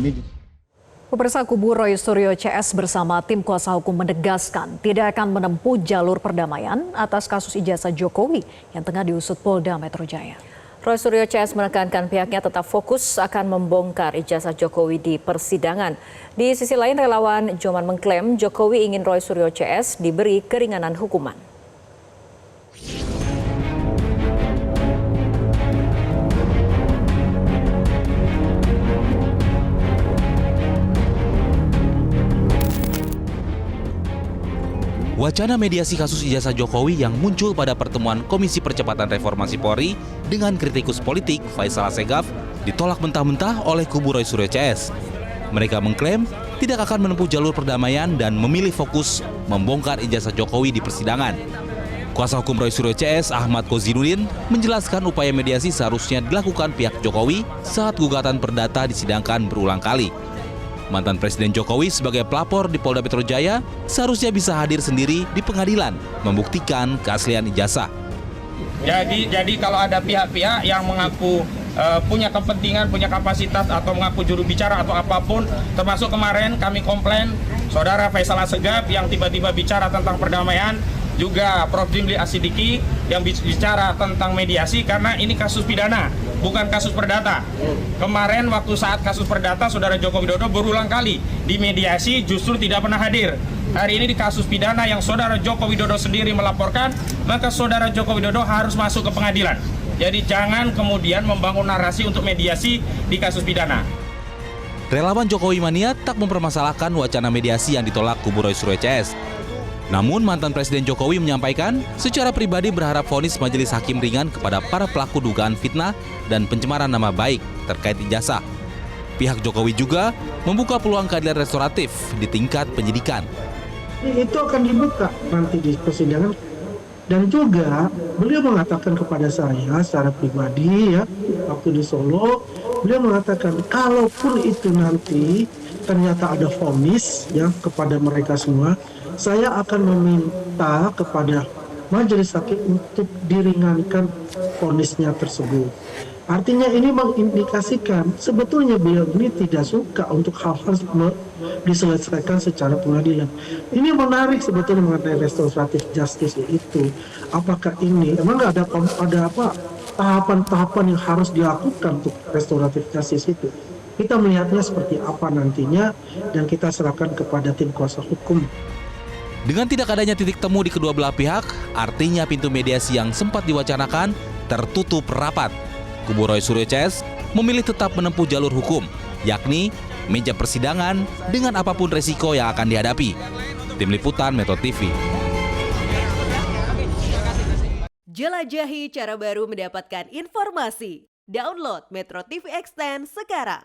ini. Pemirsa, kubu Roy Suryo CS bersama tim kuasa hukum menegaskan tidak akan menempuh jalur perdamaian atas kasus ijazah Jokowi yang tengah diusut Polda Metro Jaya. Roy Suryo CS menekankan pihaknya tetap fokus akan membongkar ijazah Jokowi di persidangan. Di sisi lain, relawan Joman mengklaim Jokowi ingin Roy Suryo CS diberi keringanan hukuman. Wacana mediasi kasus ijazah Jokowi yang muncul pada pertemuan Komisi Percepatan Reformasi Polri dengan kritikus politik Faisal Assegaf ditolak mentah-mentah oleh kubu Roy Suryo CS. Mereka mengklaim tidak akan menempuh jalur perdamaian dan memilih fokus membongkar ijazah Jokowi di persidangan. Kuasa hukum Roy Suryo CS Ahmad Kozinudin menjelaskan upaya mediasi seharusnya dilakukan pihak Jokowi saat gugatan perdata disidangkan berulang kali. Mantan Presiden Jokowi sebagai pelapor di Polda Metro Jaya seharusnya bisa hadir sendiri di pengadilan membuktikan keaslian ijazah. Jadi kalau ada pihak-pihak yang mengaku punya kepentingan, punya kapasitas atau mengaku juru bicara atau apapun, termasuk kemarin kami komplain Saudara Faisal Assegaf yang tiba-tiba bicara tentang perdamaian, juga Prof. Jimli Asidiki yang bicara tentang mediasi karena ini kasus pidana, bukan kasus perdata. Kemarin waktu saat kasus perdata, Saudara Joko Widodo berulang kali di mediasi justru tidak pernah hadir. Hari ini di kasus pidana yang Saudara Joko Widodo sendiri melaporkan, maka Saudara Joko Widodo harus masuk ke pengadilan. Jadi jangan kemudian membangun narasi untuk mediasi di kasus pidana. Relawan Jokowi mania tak mempermasalahkan wacana mediasi yang ditolak kubu Roy Suryo CS. Namun mantan Presiden Jokowi menyampaikan secara pribadi berharap vonis majelis hakim ringan kepada para pelaku dugaan fitnah dan pencemaran nama baik terkait ijazah. Pihak Jokowi juga membuka peluang keadilan restoratif di tingkat penyidikan. Itu akan dibuka nanti di persidangan. Dan juga beliau mengatakan kepada saya secara pribadi ya, waktu di Solo, beliau mengatakan kalaupun itu nanti ternyata ada vonis ya kepada mereka semua, saya akan meminta kepada majelis hakim untuk diringankan vonisnya tersebut. Artinya ini mengindikasikan sebetulnya beliau ini tidak suka untuk hal-hal diselesaikan secara pengadilan. Ini menarik sebetulnya mengenai restoratif justice itu. Apakah ini emang nggak ada apa tahapan-tahapan yang harus dilakukan untuk restoratif justice itu? Kita melihatnya seperti apa nantinya dan kita serahkan kepada tim kuasa hukum. Dengan tidak adanya titik temu di kedua belah pihak, artinya pintu mediasi yang sempat diwacanakan tertutup rapat. Kubu Roy Suryo CS memilih tetap menempuh jalur hukum, yakni meja persidangan dengan apapun resiko yang akan dihadapi. Tim Liputan Metro TV. Jelajahi cara baru mendapatkan informasi. Download Metro TV Extend sekarang.